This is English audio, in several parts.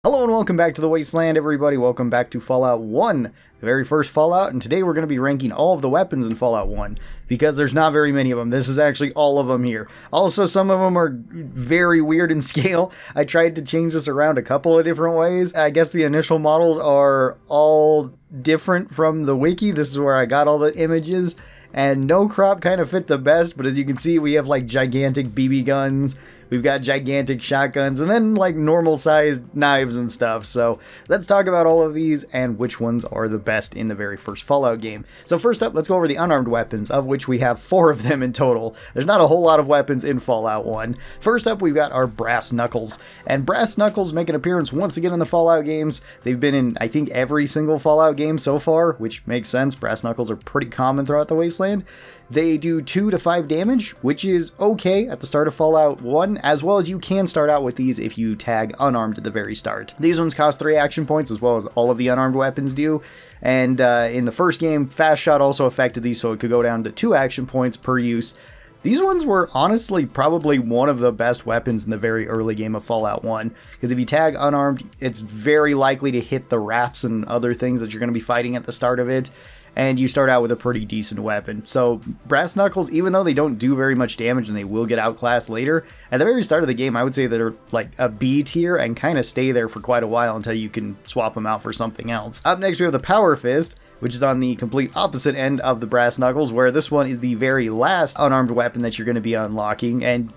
Hello and welcome back to the Wasteland, everybody. Welcome back to Fallout 1, the very first Fallout, and today we're going to be ranking all of the weapons in Fallout 1, because there's not very many of them. This is actually all of them here. Also, some of them are very weird in scale. I tried to change this around a couple of different ways. I guess the initial models are all different from the wiki. This is where I got all the images, and no crop kind of fit the best, but as you can see, we have like gigantic BB guns. We've got gigantic shotguns and then like normal sized knives and stuff. So let's talk about all of these and which ones are the best in the very first Fallout game. So first up, let's go over the unarmed weapons, of which we have 4 of them in total. There's not a whole lot of weapons in Fallout 1. First up, we've got our brass knuckles. And brass knuckles make an appearance once again in the Fallout games. They've been in, I think, every single Fallout game so far, which makes sense. Brass knuckles are pretty common throughout the Wasteland. They do 2 to 5 damage, which is okay at the start of Fallout 1, as well as you can start out with these if you tag unarmed at the very start. These ones cost 3 action points, as well as all of the unarmed weapons do. And in the first game, Fast Shot also affected these, so it could go down to 2 action points per use. These ones were honestly probably one of the best weapons in the very early game of Fallout 1, because if you tag unarmed, it's very likely to hit the rats and other things that you're going to be fighting at the start of it. And you start out with a pretty decent weapon. So brass knuckles, even though they don't do very much damage and they will get outclassed later, at the very start of the game, I would say they're like a B tier and kind of stay there for quite a while until you can swap them out for something else. Up next, we have the Power Fist, which is on the complete opposite end of the brass knuckles, where this one is the very last unarmed weapon that you're going to be unlocking, and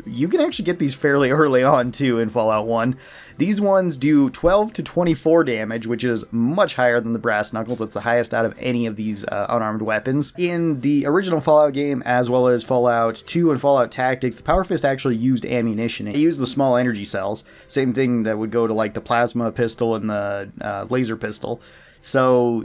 you can actually get these fairly early on too in Fallout 1. These ones do 12 to 24 damage, which is much higher than the brass knuckles. It's the highest out of any of these unarmed weapons. In the original Fallout game, as well as Fallout 2 and Fallout Tactics, the Power Fist actually used ammunition. It used the small energy cells, same thing that would go to like the plasma pistol and the laser pistol. So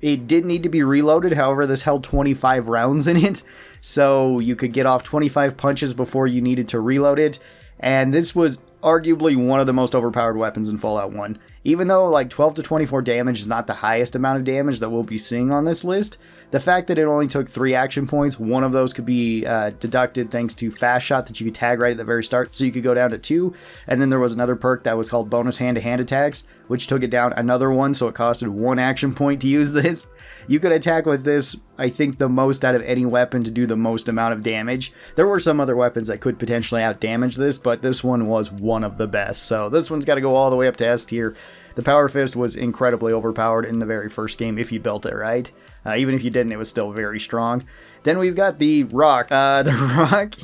it did need to be reloaded, however, this held 25 rounds in it, so you could get off 25 punches before you needed to reload it, and this was arguably one of the most overpowered weapons in Fallout 1. Even though like 12 to 24 damage is not the highest amount of damage that we'll be seeing on this list, the fact that it only took 3 action points, one of those could be deducted thanks to Fast Shot that you could tag right at the very start, so you could go down to 2, and then there was another perk that was called bonus hand-to-hand attacks, which took it down another 1, so it costed 1 action point to use this. You could attack with this, I think, the most out of any weapon to do the most amount of damage. There were some other weapons that could potentially out-damage this, but this one was one of the best, so this one's got to go all the way up to S tier. The Power Fist was incredibly overpowered in the very first game if you built it right. Even if you didn't, it was still very strong. Then we've got the rock. The rock,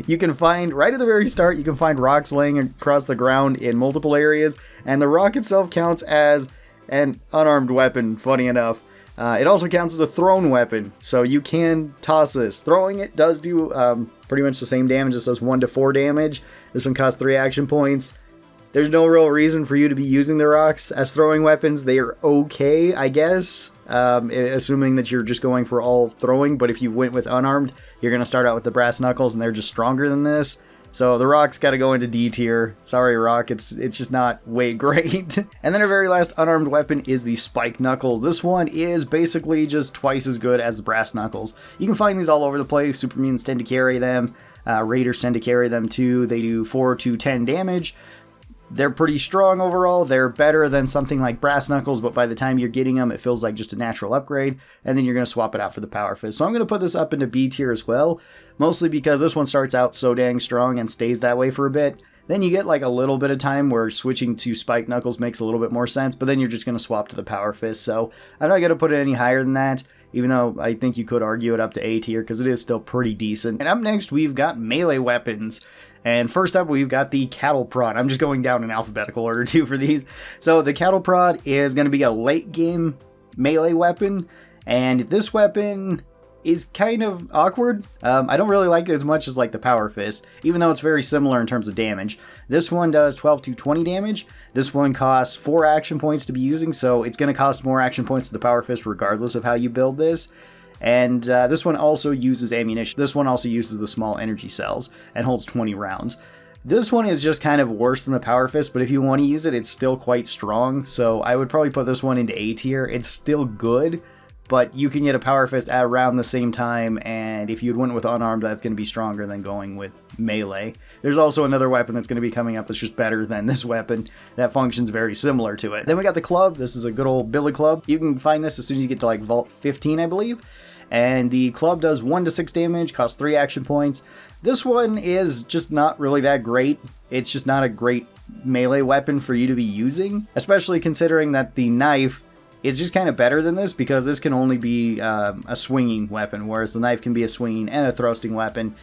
you can find, right at the very start, you can find rocks laying across the ground in multiple areas, and the rock itself counts as an unarmed weapon, funny enough. It also counts as a thrown weapon, so you can toss this. Throwing it does do pretty much the same damage. This does 1 to 4 damage. This one costs 3 action points. There's no real reason for you to be using the rocks as throwing weapons. They are okay, I guess, assuming that you're just going for all throwing, but if you went with unarmed, you're going to start out with the brass knuckles, and they're just stronger than this. So the rock's got to go into D tier. Sorry, rock, it's just not way great. And then our very last unarmed weapon is the spike knuckles. This one is basically just twice as good as the brass knuckles. You can find these all over the place. Super mutants tend to carry them. Raiders tend to carry them too. They do 4 to 10 damage. They're pretty strong overall. They're better than something like brass knuckles, but by the time you're getting them, it feels like just a natural upgrade, and then you're going to swap it out for the Power Fist. So I'm going to put this up into B tier as well, mostly because this one starts out so dang strong and stays that way for a bit. Then you get like a little bit of time where switching to spike knuckles makes a little bit more sense, but then you're just going to swap to the Power Fist. So I'm not going to put it any higher than that, even though I think you could argue it up to A tier because it is still pretty decent. And up next, we've got melee weapons. And first up, we've got the cattle prod. I'm just going down in alphabetical order too for these. So the cattle prod is going to be a late game melee weapon, and this weapon is kind of awkward. I don't really like it as much as like the Power Fist, even though it's very similar in terms of damage. This one does 12 to 20 damage. This one costs 4 action points to be using, so it's going to cost more action points to the Power Fist regardless of how you build this. And this one also uses ammunition. This one also uses the small energy cells and holds 20 rounds. This one is just kind of worse than the Power Fist, but if you want to use it, it's still quite strong. So I would probably put this one into A tier. It's still good, but you can get a Power Fist at around the same time, and if you'd went with unarmed, that's going to be stronger than going with melee. There's also another weapon that's going to be coming up that's just better than this weapon that functions very similar to it. Then we got the club. This is a good old billy club. You can find this as soon as you get to like Vault 15, I believe. And the club does 1 to 6 damage, costs 3 action points. This one is just not really that great. It's just not a great melee weapon for you to be using, especially considering that the knife is just kind of better than this, because this can only be a swinging weapon, whereas the knife can be a swinging and a thrusting weapon.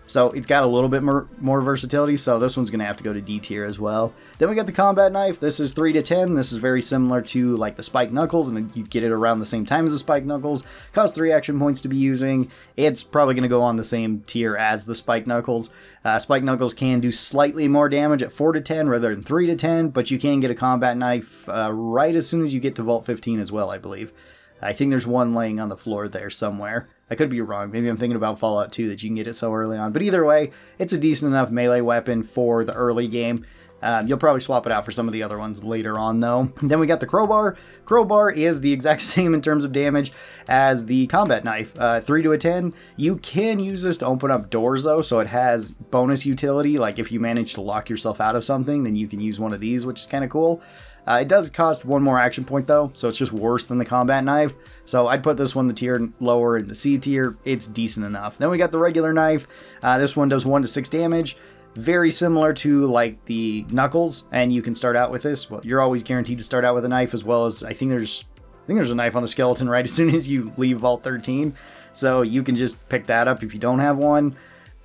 So it's got a little bit more versatility, so this one's going to have to go to D tier as well. Then we got the combat knife. This is 3 to 10. This is very similar to like the spike knuckles, and you get it around the same time as the spike knuckles. Costs 3 action points to be using. It's probably going to go on the same tier as the spike knuckles. Spike knuckles can do slightly more damage at 4 to 10 rather than 3 to 10, but you can get a combat knife right as soon as you get to Vault 15 as well, I believe. I think there's one laying on the floor there somewhere. I could be wrong. Maybe I'm thinking about Fallout 2 that you can get it so early on. But either way, it's a decent enough melee weapon for the early game. You'll probably swap it out for some of the other ones later on, though. Then we got the crowbar. Crowbar is the exact same in terms of damage as the combat knife. 3 to a 10. You can use this to open up doors, though, so it has bonus utility. Like if you manage to lock yourself out of something, then you can use one of these, which is kind of cool. It does cost 1 more action point, though, so it's just worse than the combat knife. So I'd put this one the tier lower in the C tier. It's decent enough. Then we got the regular knife. This one does 1 to 6 damage. Very similar to like the knuckles, and you can start out with this. Well, you're always guaranteed to start out with a knife, as well as I think there's a knife on the skeleton right as soon as you leave Vault 13. So you can just pick that up if you don't have one.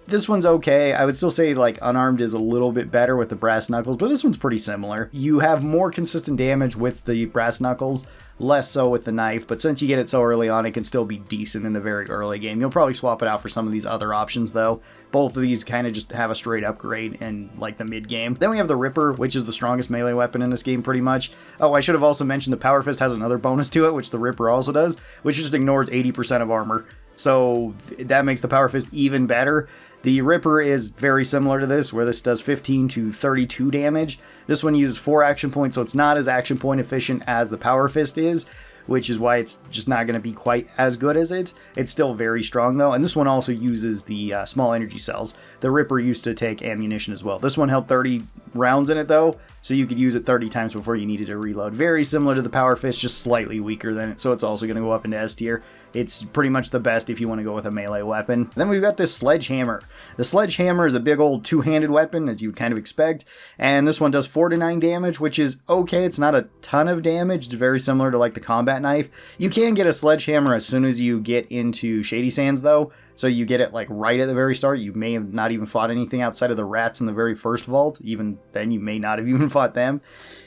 This one's okay. I would still say like unarmed is a little bit better with the brass knuckles, but this one's pretty similar. You have more consistent damage with the brass knuckles, less so with the knife, but since you get it so early on, it can still be decent in the very early game. You'll probably swap it out for some of these other options, though. Both of these kind of just have a straight upgrade in like the mid game. Then we have the Ripper, which is the strongest melee weapon in this game pretty much. Oh, I should have also mentioned the Power Fist has another bonus to it, which the Ripper also does, which just ignores 80% of armor. So that makes the Power Fist even better. The Ripper is very similar to this, where this does 15 to 32 damage. This one uses 4 action points, so it's not as action point efficient as the Power Fist is, which is why it's just not going to be quite as good as it. It's still very strong, though, and this one also uses the small energy cells. The Ripper used to take ammunition as well. This one held 30 rounds in it, though, so you could use it 30 times before you needed to reload. Very similar to the Power Fist, just slightly weaker than it, so it's also going to go up into S tier. It's pretty much the best if you want to go with a melee weapon. Then we've got this Sledgehammer. The Sledgehammer is a big old two-handed weapon, as you would kind of expect, and this one does 4 to 9 damage, which is okay. It's not a ton of damage. It's very similar to like the combat knife. You can get a Sledgehammer as soon as you get into Shady Sands, though, so you get it like right at the very start. You may have not even fought anything outside of the rats in the very first vault. Even then, you may not have even fought them.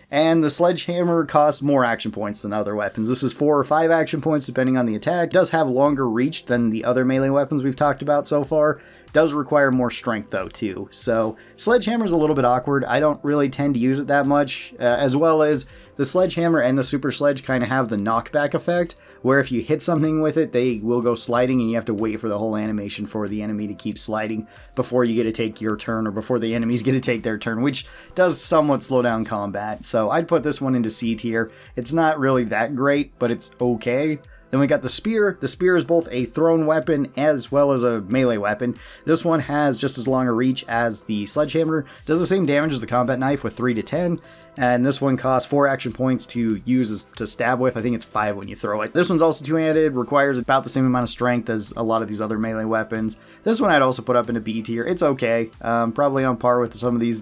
And the Sledgehammer costs more action points than other weapons. This is 4 or 5 action points depending on the attack. It does have longer reach than the other melee weapons we've talked about so far. It does require more strength though too. So Sledgehammer's a little bit awkward. I don't really tend to use it that much, as well as the Sledgehammer and the Super Sledge kind of have the knockback effect, where if you hit something with it, they will go sliding and you have to wait for the whole animation for the enemy to keep sliding before you get to take your turn, or before the enemies get to take their turn, which does somewhat slow down combat. So I'd put this one into C tier. It's not really that great, but it's okay. Then we got the Spear. The Spear is both a thrown weapon as well as a melee weapon. This one has just as long a reach as the Sledgehammer. Does the same damage as the combat knife with 3 to 10. And this one costs 4 action points to use to stab with. I think it's 5 when you throw it. This one's also two-handed, requires about the same amount of strength as a lot of these other melee weapons. This one I'd also put up into B tier. It's okay. Probably on par with some of these.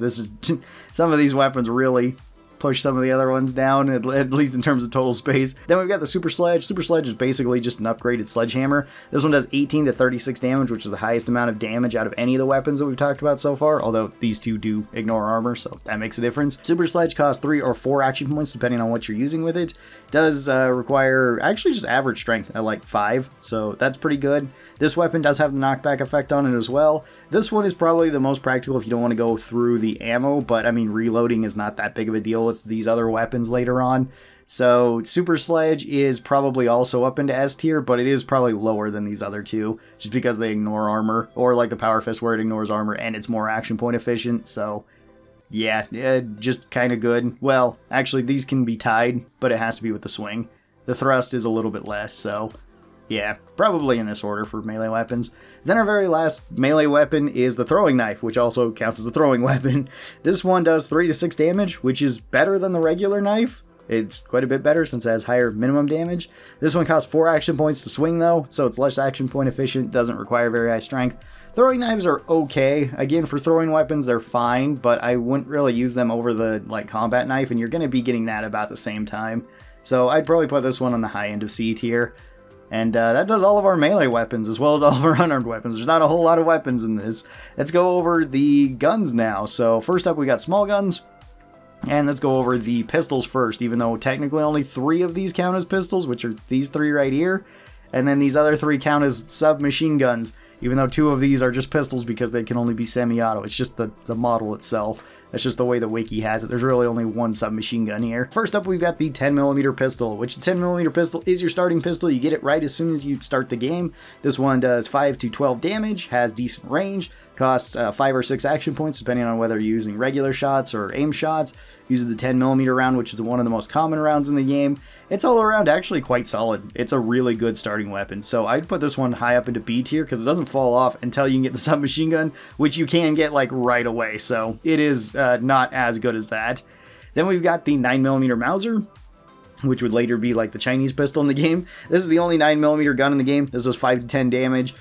Some of these weapons really push some of the other ones down, at least in terms of total space. Then we've got the Super Sledge. Super Sledge is basically just an upgraded Sledgehammer. This one does 18 to 36 damage, which is the highest amount of damage out of any of the weapons that we've talked about so far, although these two do ignore armor, so that makes a difference. Super Sledge costs 3 or 4 action points depending on what you're using with it. Does require actually just average strength at like 5, so that's pretty good. This weapon does have the knockback effect on it as well. This one is probably the most practical if you don't want to go through the ammo, but I mean, reloading is not that big of a deal with these other weapons later on. So Super Sledge is probably also up into S tier, but it is probably lower than these other two, just because they ignore armor, or like the Power Fist where it ignores armor and it's more action point efficient. So yeah, just kind of good. Well, actually these can be tied, but it has to be with the swing. The thrust is a little bit less, so yeah, probably in this order for melee weapons. Then our very last melee weapon is the throwing knife, which also counts as a throwing weapon. This one does 3 to 6 damage, which is better than the regular knife. It's quite a bit better since it has higher minimum damage. This one costs 4 action points to swing though, so it's less action point efficient, doesn't require very high strength. Throwing knives are okay. Again, for throwing weapons, they're fine, but I wouldn't really use them over the combat knife, and you're going to be getting that about the same time. So I'd probably put this one on the high end of C tier. And that does all of our melee weapons, as well as all of our unarmed weapons. There's not a whole lot of weapons in this. Let's go over the guns now. So first up, we got small guns. And let's go over the pistols first, even though technically only 3 of these count as pistols, which are these 3 right here. And then these other 3 count as submachine guns, even though 2 of these are just pistols because they can only be semi-auto. It's just the model itself. That's just the way the wiki has it. There's really only 1 submachine gun here. First up, we've got the 10mm pistol, which the 10mm pistol is your starting pistol. You get it right as soon as you start the game. This one does 5 to 12 damage, has decent range, costs 5 or 6 action points depending on whether you're using regular shots or aim shots. Uses the 10mm round, which is one of the most common rounds in the game. It's all around actually quite solid. It's a really good starting weapon. So I'd put this one high up into B tier because it doesn't fall off until you can get the submachine gun, which you can get right away. So it is not as good as that. Then we've got the 9mm Mauser, which would later be like the Chinese pistol in the game. This is the only 9mm gun in the game. This does 5 to 10 damage.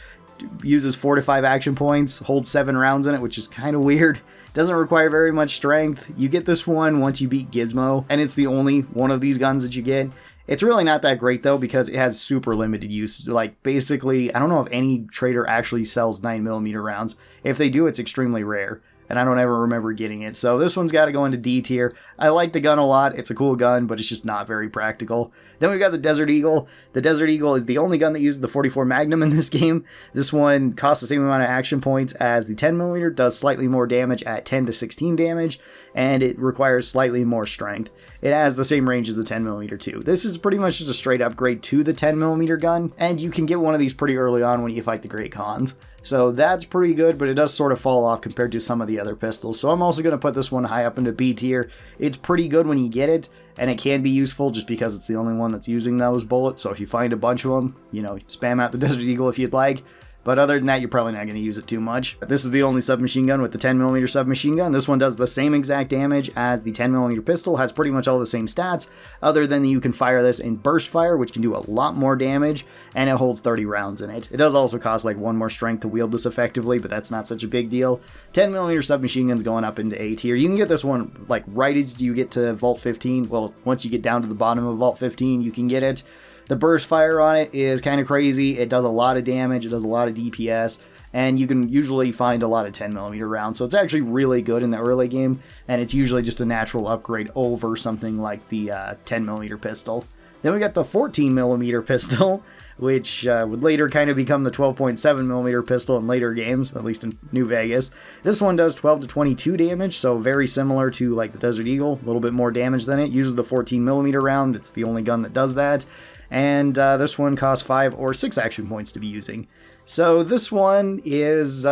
Uses 4 to 5 action points, holds 7 rounds in it, which is kind of weird. Doesn't require very much strength. You get this one once you beat Gizmo, and it's the only one of these guns that you get. It's really not that great though, because it has super limited use. Basically, I don't know if any trader actually sells 9mm rounds. If they do, it's extremely rare, and I don't ever remember getting it. So this one's got to go into D tier. I like the gun a lot. It's a cool gun, but it's just not very practical. Then we've got the Desert Eagle. The Desert Eagle is the only gun that uses the 44 Magnum in this game. This one costs the same amount of action points as the 10mm, does slightly more damage at 10 to 16 damage, and it requires slightly more strength. It has the same range as the 10mm too. This is pretty much just a straight upgrade to the 10mm gun, and you can get one of these pretty early on when you fight the Great Khans. So that's pretty good, but it does sort of fall off compared to some of the other pistols. So I'm also going to put this one high up into B tier. It's pretty good when you get it, and it can be useful just because it's the only one that's using those bullets. So if you find a bunch of them, spam out the Desert Eagle if you'd like. But other than that, you're probably not going to use it too much. This is the only submachine gun with the 10mm submachine gun. This one does the same exact damage as the 10mm pistol, has pretty much all the same stats, other than you can fire this in burst fire, which can do a lot more damage, and it holds 30 rounds in it. It does also cost 1 more strength to wield this effectively, but that's not such a big deal. 10mm submachine gun's going up into A tier. You can get this one right as you get to Vault 15. Well, once you get down to the bottom of Vault 15, you can get it. The burst fire on it is kind of crazy. It does a lot of damage, it does a lot of DPS, and you can usually find a lot of 10mm rounds, so it's actually really good in the early game, and it's usually just a natural upgrade over something like the 10mm pistol. Then we got the 14mm pistol, which would later kind of become the 12.7mm pistol in later games, at least in New Vegas. This one does 12 to 22 damage, so very similar to the Desert Eagle, a little bit more damage than it. Uses the 14mm round, it's the only gun that does that. And this one costs 5 or 6 action points to be using. So this one is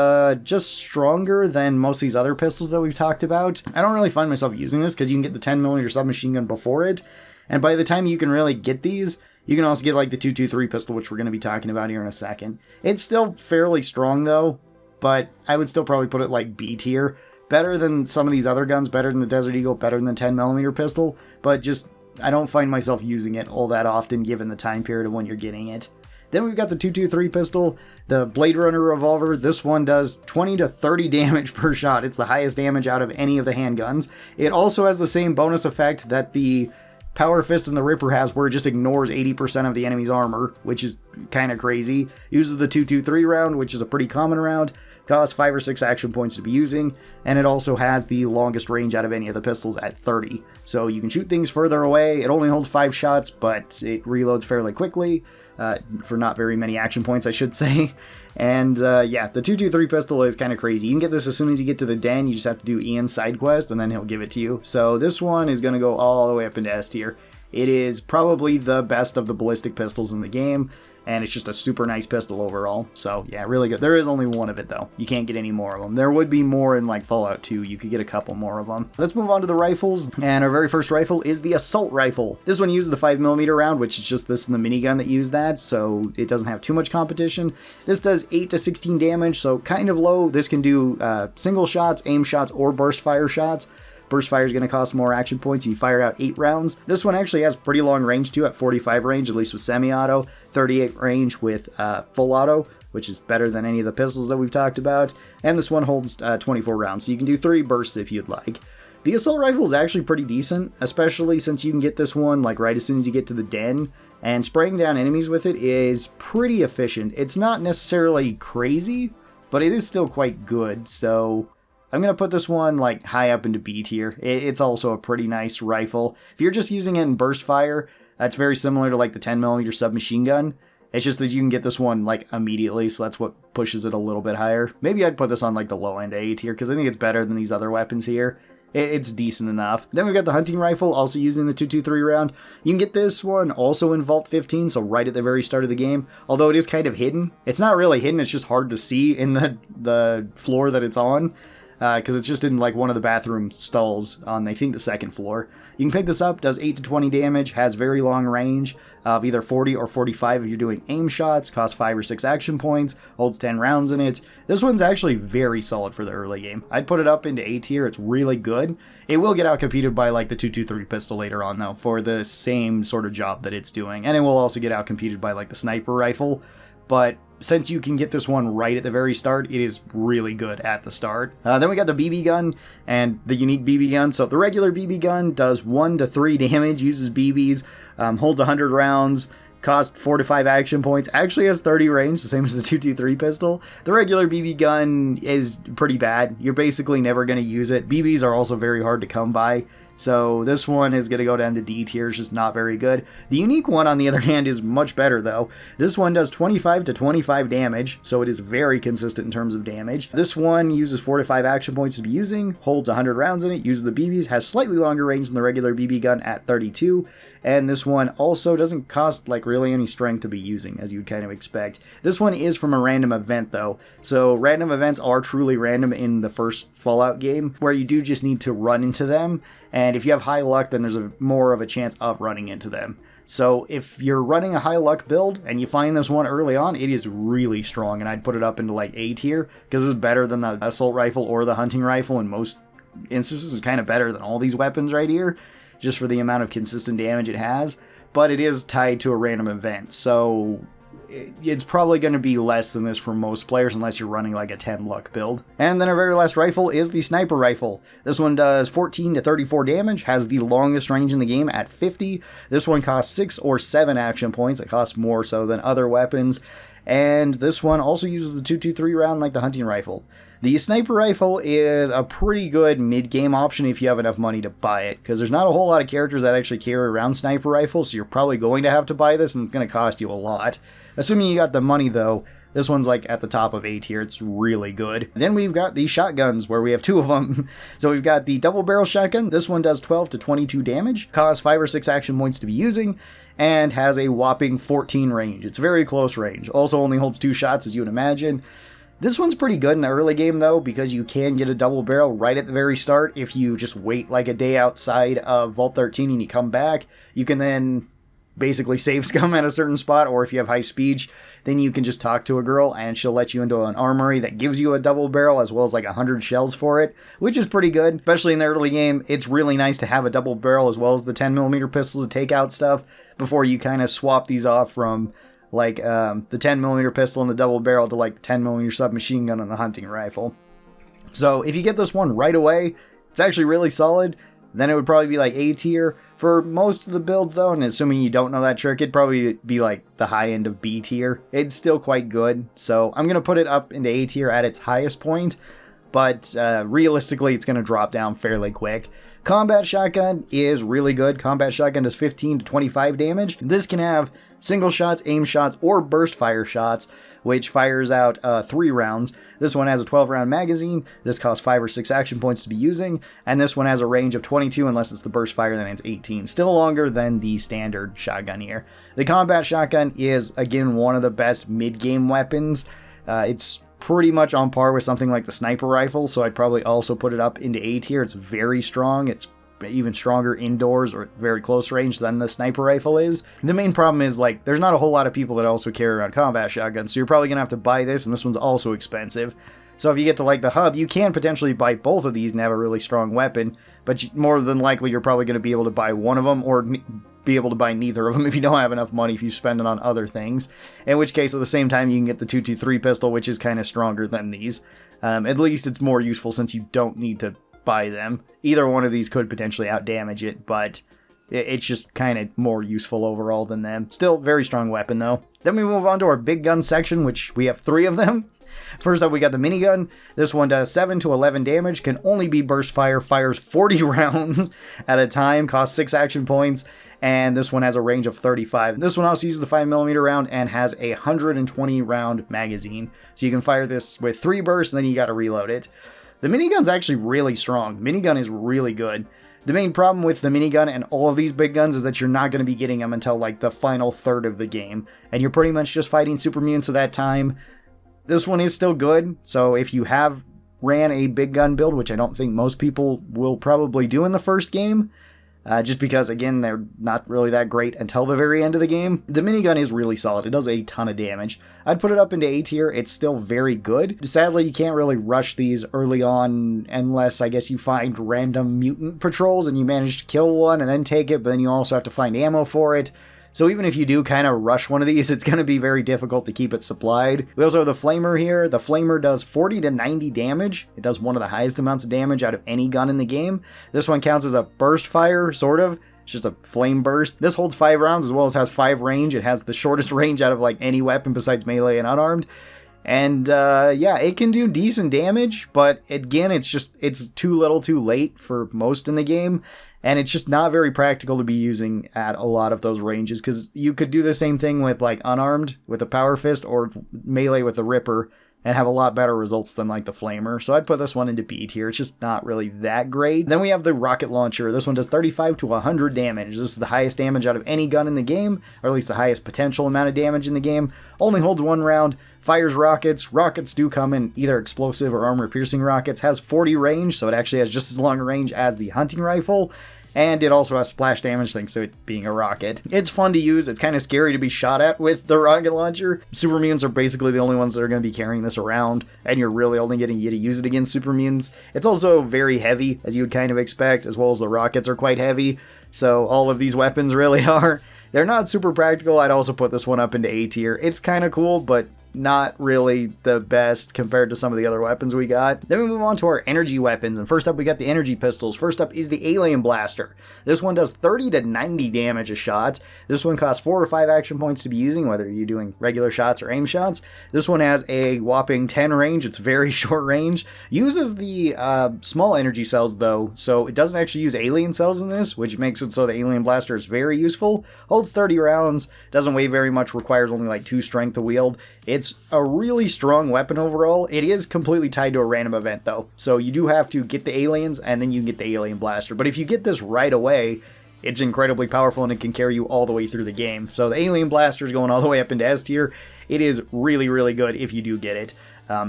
just stronger than most of these other pistols that we've talked about. I don't really find myself using this because you can get the 10mm submachine gun before it. And by the time you can really get these, you can also get the 223 pistol, which we're going to be talking about here in a second. It's still fairly strong though, but I would still probably put it B tier. Better than some of these other guns, better than the Desert Eagle, better than the 10mm pistol, but just I don't find myself using it all that often given the time period of when you're getting it. Then we've got the 223 pistol, the Blade Runner revolver. This one does 20 to 30 damage per shot. It's the highest damage out of any of the handguns. It also has the same bonus effect that the Power Fist and the Ripper has, where it just ignores 80% of the enemy's armor, which is kind of crazy. Uses the 223 round, which is a pretty common round. Costs 5 or 6 action points to be using, and it also has the longest range out of any of the pistols at 30. So you can shoot things further away. It only holds 5 shots, but it reloads fairly quickly, for not very many action points, I should say. And yeah, the 223 pistol is kind of crazy. You can get this as soon as you get to the den. You just have to do Ian's side quest, and then he'll give it to you. So this one is going to go all the way up into S tier. It is probably the best of the ballistic pistols in the game. and it's just a super nice pistol overall. So yeah, really good. There is only one of it though. You can't get any more of them. There would be more in like Fallout 2. You could get a couple more of them. Let's move on to the rifles, and our very first rifle is the assault rifle. This one uses the 5mm round, which is just this and the minigun that use that, so it doesn't have too much competition. This does 8 to 16 damage, so kind of low. This can do single shots, aim shots, or burst fire shots. Burst fire is going to cost more action points. You fire out 8 rounds. This one actually has pretty long range too, at 45 range, at least with semi-auto, 38 range with full auto, which is better than any of the pistols that we've talked about. And this one holds 24 rounds, so you can do 3 bursts if you'd like. The assault rifle is actually pretty decent, especially since you can get this one like right as soon as you get to the den, and spraying down enemies with it is pretty efficient. It's not necessarily crazy, but it is still quite good, so I'm going to put this one like high up into B tier. It's also a pretty nice rifle. If you're just using it in burst fire, that's very similar to like the 10mm submachine gun. It's just that you can get this one like immediately, so that's what pushes it a little bit higher. Maybe I'd put this on like the low end A tier because I think it's better than these other weapons here. It's decent enough. Then we've got the hunting rifle, also using the 223 round. You can get this one also in Vault 15, so right at the very start of the game. Although it is kind of hidden. It's not really hidden, it's just hard to see in the floor that it's on. Because it's just in like one of the bathroom stalls on, I think, the second floor. You can pick this up, does 8 to 20 damage, has very long range of either 40 or 45 if you're doing aim shots, costs 5 or 6 action points, holds 10 rounds in it. This one's actually very solid for the early game. I'd put it up into A tier, it's really good. It will get outcompeted by like the 223 pistol later on though, for the same sort of job that it's doing. And it will also get outcompeted by like the sniper rifle, but since you can get this one right at the very start, it is really good at the start. Then we got the BB gun and the unique BB gun. So the regular BB gun does 1 to 3 damage, uses BBs, holds 100 rounds, costs 4 to 5 action points, actually has 30 range, the same as the 223 pistol. The regular BB gun is pretty bad. You're basically never going to use it. BBs are also very hard to come by. So this one is going to go down to D tier, it's just not very good. The unique one, on the other hand, is much better though. This one does 25 to 25 damage, so it is very consistent in terms of damage. This one uses 4 to 5 action points to be using, holds 100 rounds in it, uses the BBs, has slightly longer range than the regular BB gun at 32. And this one also doesn't cost like really any strength to be using, as you'd kind of expect. This one is from a random event though, so random events are truly random in the first Fallout game, where you do just need to run into them, and if you have high luck, then there's more of a chance of running into them. So if you're running a high luck build and you find this one early on, it is really strong, and I'd put it up into like A tier, because it's better than the assault rifle or the hunting rifle in most instances. It's kind of better than all these weapons right here, just for the amount of consistent damage it has, but it is tied to a random event, so it's probably going to be less than this for most players unless you're running like a 10 luck build. And then our very last rifle is the sniper rifle. This one does 14 to 34 damage, has the longest range in the game at 50. This one costs 6 or 7 action points. It costs more so than other weapons. And this one also uses the 223 round like the hunting rifle. The sniper rifle is a pretty good mid-game option if you have enough money to buy it, because there's not a whole lot of characters that actually carry around sniper rifles, so you're probably going to have to buy this, and it's going to cost you a lot. Assuming you got the money though, this one's like at the top of A tier, it's really good. Then we've got the shotguns, where we have 2 of them. So we've got the double barrel shotgun. This one does 12 to 22 damage, costs 5 or 6 action points to be using, and has a whopping 14 range. It's very close range. Also only holds 2 shots, as you would imagine. This one's pretty good in the early game though, because you can get a double barrel right at the very start. If you just wait like a day outside of Vault 13 and you come back, you can then basically save scum at a certain spot, or if you have high speed, then you can just talk to a girl and she'll let you into an armory that gives you a double barrel as well as like 100 shells for it, which is pretty good. Especially in the early game, it's really nice to have a double barrel as well as the 10mm pistol to take out stuff before you kind of swap these off from like the 10mm pistol and the double barrel to like the 10mm submachine gun and the hunting rifle. So if you get this one right away, it's actually really solid. Then it would probably be like A tier. For most of the builds though, and assuming you don't know that trick, it'd probably be like the high end of B tier. It's still quite good, so I'm going to put it up into A tier at its highest point, but realistically it's going to drop down fairly quick. Combat shotgun is really good. Combat shotgun does 15 to 25 damage. This can have single shots, aim shots, or burst fire shots, which fires out 3 rounds. This one has a 12-round magazine. This costs 5 or 6 action points to be using. And this one has a range of 22, unless it's the burst fire, then it's 18. Still longer than the standard shotgun here. The combat shotgun is, again, one of the best mid-game weapons. It's pretty much on par with something like the sniper rifle, so I'd probably also put it up into A tier. It's very strong. It's even stronger indoors or very close range than the sniper rifle is. The main problem is, like, there's not a whole lot of people that also carry around combat shotguns, so you're probably gonna have to buy this, and this one's also expensive. So if you get to, like, the hub, you can potentially buy both of these and have a really strong weapon, but more than likely you're probably going to be able to buy one of them, or be able to buy neither of them if you don't have enough money, if you spend it on other things. In which case, at the same time, you can get the 223 pistol, which is kind of stronger than these. At least it's more useful since you don't need to buy them. Either one of these could potentially outdamage it, but it's just kind of more useful overall than them. Still, very strong weapon, though. Then we move on to our big gun section, which we have 3 of them. First up, we got the minigun. This one does 7 to 11 damage, can only be burst fire, fires 40 rounds at a time, costs 6 action points, and this one has a range of 35. This one also uses the 5mm round and has a 120 round magazine. So you can fire this with 3 bursts, and then you gotta reload it. The minigun's actually really strong. Minigun is really good. The main problem with the minigun and all of these big guns is that you're not going to be getting them until like the final third of the game, and you're pretty much just fighting super mutants at that time. This one is still good, so if you have ran a big gun build, which I don't think most people will probably do in the first game, just because, again, they're not really that great until the very end of the game, the minigun is really solid. It does a ton of damage. I'd put it up into A tier. It's still very good. Sadly, you can't really rush these early on unless, I guess, you find random mutant patrols and you manage to kill one and then take it, but then you also have to find ammo for it. So even if you do kind of rush one of these, it's going to be very difficult to keep it supplied. We also have the Flamer here. The Flamer does 40 to 90 damage. It does one of the highest amounts of damage out of any gun in the game. This one counts as a burst fire, sort of. It's just a flame burst. This holds 5 rounds as well as has 5 range. It has the shortest range out of like any weapon besides melee and unarmed. And yeah, it can do decent damage, but again, it's too little too late for most in the game. And it's just not very practical to be using at a lot of those ranges, because you could do the same thing with like unarmed with a power fist or melee with the ripper and have a lot better results than like the flamer. So I'd put this one into B tier. It's just not really that great. Then we have the rocket launcher. This one does 35 to 100 damage. This is the highest damage out of any gun in the game, or at least the highest potential amount of damage in the game. Only holds 1 round. Fires rockets. Rockets do come in either explosive or armor-piercing rockets. Has 40 range, so it actually has just as long a range as the hunting rifle. And it also has splash damage thanks to it being a rocket. It's fun to use. It's kind of scary to be shot at with the rocket launcher. Super mutants are basically the only ones that are going to be carrying this around, and you're really only getting to use it against super mutants. It's also very heavy, as you would kind of expect, as well as the rockets are quite heavy. So all of these weapons really are. They're not super practical. I'd also put this one up into A tier. It's kind of cool, but not really the best compared to some of the other weapons we got. Then we move on to our energy weapons, and first up we got the energy pistols. First up is the alien blaster. This one does 30 to 90 damage a shot. This one costs 4 or 5 action points to be using, whether you're doing regular shots or aim shots. This one has a whopping 10 range. It's very short range. Uses the small energy cells though, so it doesn't actually use alien cells in this, which makes it so the alien blaster is very useful. Holds 30 rounds, doesn't weigh very much, requires only like 2 strength to wield. It's a really strong weapon overall. It is completely tied to a random event though, so you do have to get the aliens and then you can get the alien blaster. But if you get this right away, it's incredibly powerful and it can carry you all the way through the game. So the alien blaster is going all the way up into S tier. It is really, really good if you do get it.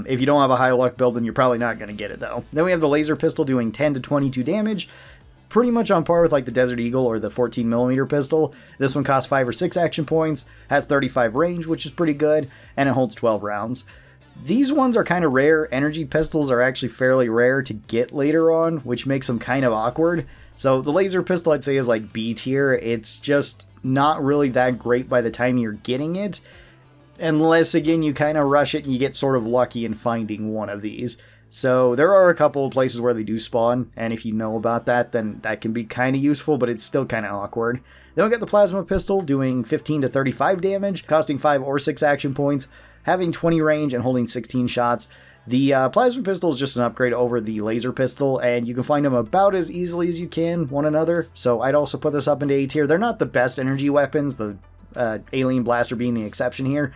If you don't have a high luck build, then you're probably not going to get it though. Then we have the laser pistol doing 10 to 22 damage. Pretty much on par with like the Desert Eagle or the 14mm pistol. This one costs 5 or 6 action points, has 35 range, which is pretty good, and it holds 12 rounds. These ones are kind of rare. Energy pistols are actually fairly rare to get later on, which makes them kind of awkward. So the laser pistol I'd say is like B tier. It's just not really that great by the time you're getting it, unless again you kind of rush it and you get sort of lucky in finding one of these. So there are a couple of places where they do spawn, and if you know about that, then that can be kind of useful, but it's still kind of awkward. Then we got the plasma pistol doing 15 to 35 damage, costing 5 or 6 action points, having 20 range and holding 16 shots. The plasma pistol is just an upgrade over the laser pistol, and you can find them about as easily as you can one another, so I'd also put this up into A tier. They're not the best energy weapons, the alien blaster being the exception here,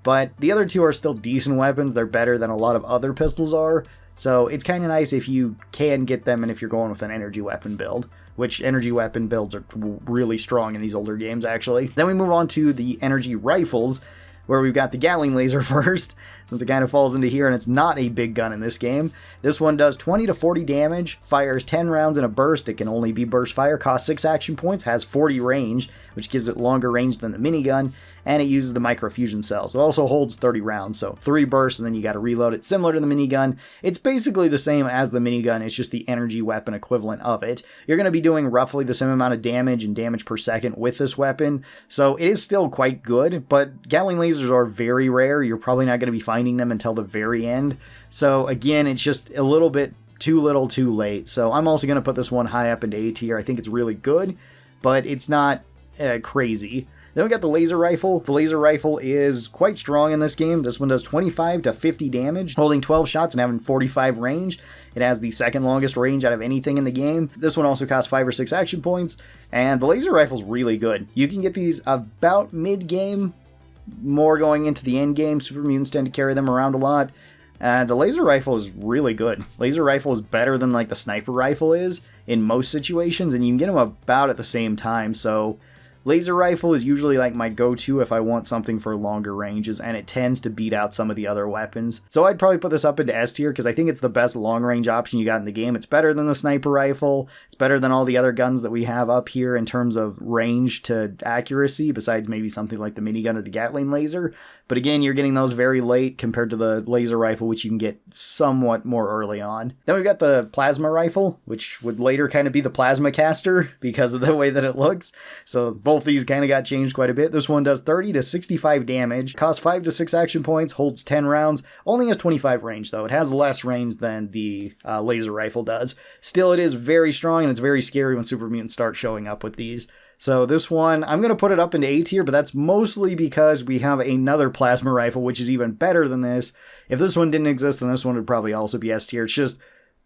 But the other two are still decent weapons. They're better than a lot of other pistols are. So it's kind of nice if you can get them and if you're going with an energy weapon build, which energy weapon builds are really strong in these older games, actually. Then we move on to the energy rifles, where we've got the Gatling laser first, since it kind of falls into here, and it's not a big gun in this game. This one does 20 to 40 damage, fires 10 rounds in a burst. It can only be burst fire, costs 6 action points, has 40 range, which gives it longer range than the minigun, and it uses the microfusion cells. It also holds 30 rounds, so 3 bursts, and then you got to reload it. Similar to the minigun, it's basically the same as the minigun, it's just the energy weapon equivalent of it. You're going to be doing roughly the same amount of damage and damage per second with this weapon, so it is still quite good, but Gatling lasers are very rare. You're probably not going to be finding them until the very end, so again, it's just a little bit too little too late. So I'm also going to put this one high up into A tier. I think it's really good, but it's not crazy. Then we got the laser rifle. The laser rifle is quite strong in this game. This one does 25 to 50 damage, holding 12 shots and having 45 range. It has the second longest range out of anything in the game. This one also costs 5 or 6 action points, and the laser rifle is really good. You can get these about mid-game, more going into the end game. Super mutants tend to carry them around a lot. The laser rifle is really good. Laser rifle is better than like the sniper rifle is in most situations, and you can get them about at the same time, so laser rifle is usually like my go-to if I want something for longer ranges, and it tends to beat out some of the other weapons. So I'd probably put this up into S tier because I think it's the best long-range option you got in the game. It's better than the sniper rifle. It's better than all the other guns that we have up here in terms of range to accuracy, besides maybe something like the minigun or the Gatling laser. But again, you're getting those very late compared to the laser rifle, which you can get somewhat more early on. Then we've got the plasma rifle, which would later kind of be the plasma caster because of the way that it looks. So both these kind of got changed quite a bit. This one does 30 to 65 damage, costs 5 to 6 action points, holds 10 rounds, only has 25 range though. It has less range than the laser rifle does. Still, it is very strong and it's very scary when super mutants start showing up with these. So this one, I'm going to put it up into A tier, but that's mostly because we have another plasma rifle, which is even better than this. If this one didn't exist, then this one would probably also be S tier. It's just,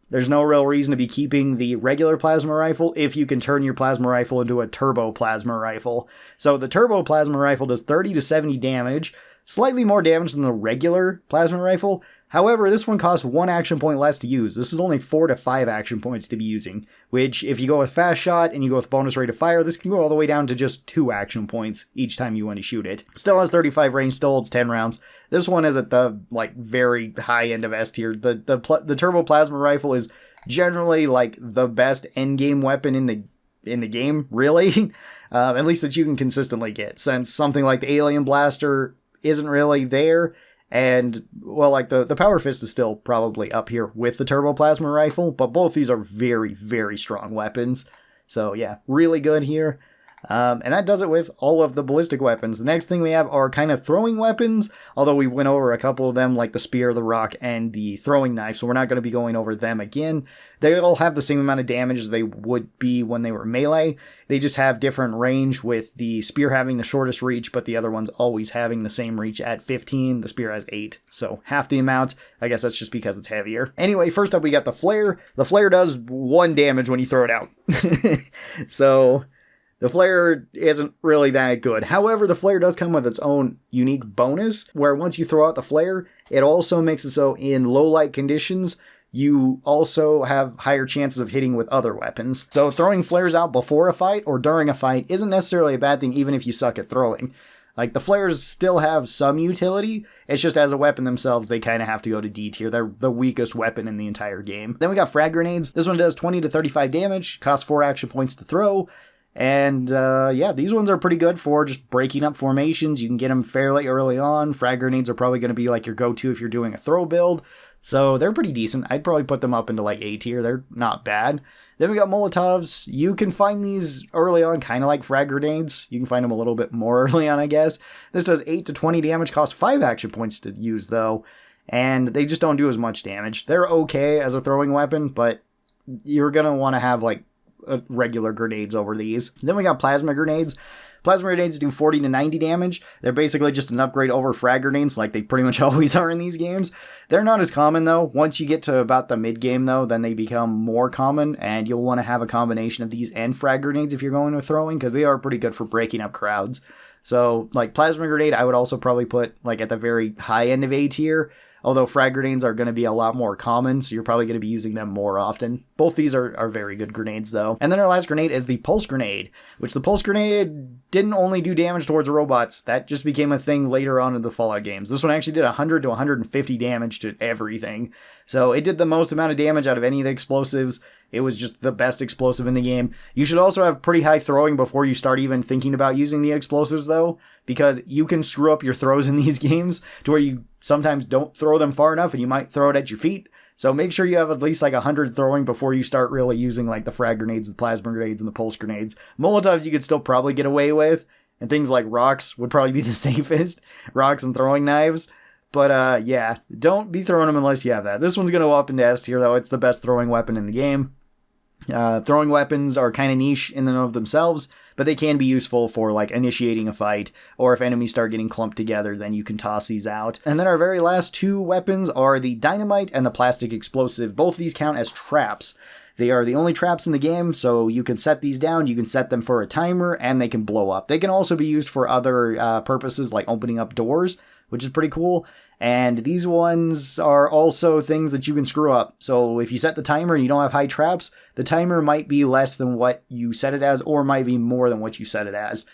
there's no real reason to be keeping the regular plasma rifle if you can turn your plasma rifle into a turbo plasma rifle. So the turbo plasma rifle does 30 to 70 damage, slightly more damage than the regular plasma rifle. However, this one costs 1 action point less to use. This is only 4 to 5 action points to be using, which if you go with fast shot and you go with bonus rate of fire, this can go all the way down to just 2 action points each time you want to shoot it. Still has 35 range, still holds 10 rounds. This one is at the very high end of S tier. The turbo plasma rifle is generally like the best end game weapon in the game, really. At least that you can consistently get, since something like the alien blaster isn't really there. And, well, like, the Power Fist is still probably up here with the Turbo Plasma Rifle, but both these are very, very strong weapons. So, yeah, really good here. And that does it with all of the ballistic weapons. The next thing we have are kind of throwing weapons, although we went over a couple of them, like the spear, the rock, and the throwing knife, so we're not going to be going over them again. They all have the same amount of damage as they would be when they were melee. They just have different range, with the spear having the shortest reach, but the other one's always having the same reach at 15. The spear has 8, so half the amount. I guess that's just because it's heavier. Anyway, first up we got the flare. The flare does 1 damage when you throw it out. So the flare isn't really that good. However, the flare does come with its own unique bonus, where once you throw out the flare, it also makes it so in low light conditions, you also have higher chances of hitting with other weapons. So throwing flares out before a fight or during a fight isn't necessarily a bad thing, even if you suck at throwing. Like, the flares still have some utility, it's just as a weapon themselves, they kind of have to go to D tier. They're the weakest weapon in the entire game. Then we got frag grenades. This one does 20 to 35 damage, costs 4 action points to throw. And yeah, these ones are pretty good for just breaking up formations. You can get them fairly early on. Frag grenades are probably going to be like your go-to if you're doing a throw build. So they're pretty decent. I'd probably put them up into like A tier. They're not bad. Then we got Molotovs. You can find these early on, kind of like frag grenades. You can find them a little bit more early on, I guess. This does 8 to 20 damage, costs 5 action points to use though. And they just don't do as much damage. They're okay as a throwing weapon, but you're going to want to have like regular grenades over these. Then we got plasma grenades. Plasma grenades do 40 to 90 damage. They're basically just an upgrade over frag grenades, like they pretty much always are in these games. They're not as common though. Once you get to about the mid game though, then they become more common, and you'll want to have a combination of these and frag grenades if you're going with throwing, because they are pretty good for breaking up crowds. So, like, plasma grenade, I would also probably put, like, at the very high end of A tier. Although frag grenades are going to be a lot more common, so you're probably going to be using them more often. Both these are very good grenades, though. And then our last grenade is the pulse grenade, which the pulse grenade didn't only do damage towards robots. That just became a thing later on in the Fallout games. This one actually did 100 to 150 damage to everything. So it did the most amount of damage out of any of the explosives. It was just the best explosive in the game. You should also have pretty high throwing before you start even thinking about using the explosives, though, because you can screw up your throws in these games to where you sometimes don't throw them far enough and you might throw it at your feet. So make sure you have at least like 100 throwing before you start really using like the frag grenades, the plasma grenades, and the pulse grenades. Molotovs you could still probably get away with, and things like rocks would probably be the safest. Rocks and throwing knives. But yeah, don't be throwing them unless you have that. This one's going to go up into S tier, though. It's the best throwing weapon in the game. Throwing weapons are kind of niche in and of themselves, but they can be useful for like initiating a fight, or if enemies start getting clumped together, then you can toss these out. And then our very last two weapons are the dynamite and the plastic explosive. Both of these count as traps. They are the only traps in the game, so you can set these down, you can set them for a timer, and they can blow up. They can also be used for other purposes, like opening up doors, which is pretty cool. And these ones are also things that you can screw up. So if you set the timer and you don't have high traps, the timer might be less than what you set it as, or might be more than what you set it as.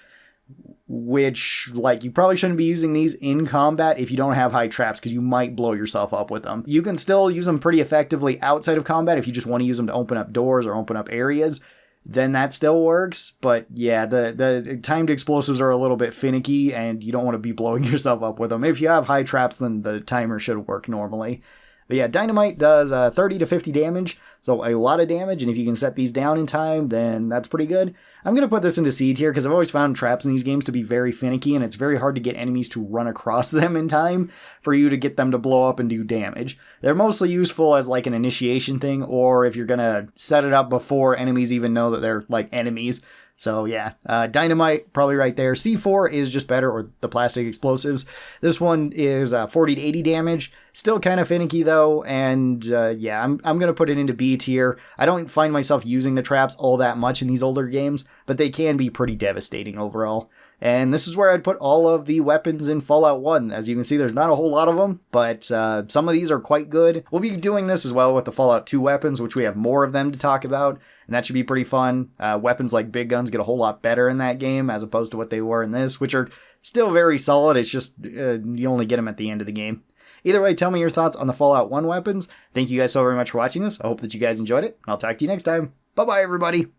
Which, like, you probably shouldn't be using these in combat if you don't have high traps, because you might blow yourself up with them. You can still use them pretty effectively outside of combat if you just want to use them to open up doors or open up areas. Then that still works, but yeah, the timed explosives are a little bit finicky, and you don't want to be blowing yourself up with them. If you have high traps, then the timer should work normally. But yeah, dynamite does 30 to 50 damage, so a lot of damage, and if you can set these down in time, then that's pretty good. I'm going to put this into C tier, because I've always found traps in these games to be very finicky, and it's very hard to get enemies to run across them in time for you to get them to blow up and do damage. They're mostly useful as like an initiation thing, or if you're going to set it up before enemies even know that they're like enemies. So yeah, dynamite, probably right there. C4 is just better, or the plastic explosives. This one is 40 to 80 damage. Still kind of finicky though, and yeah, I'm going to put it into B tier. I don't find myself using the traps all that much in these older games, but they can be pretty devastating overall. And this is where I'd put all of the weapons in Fallout 1. As you can see, there's not a whole lot of them, but some of these are quite good. We'll be doing this as well with the Fallout 2 weapons, which we have more of them to talk about, and that should be pretty fun. Weapons like big guns get a whole lot better in that game as opposed to what they were in this, which are still very solid. It's just you only get them at the end of the game. Either way, tell me your thoughts on the Fallout 1 weapons. Thank you guys so very much for watching this. I hope that you guys enjoyed it, and I'll talk to you next time. Bye-bye, everybody!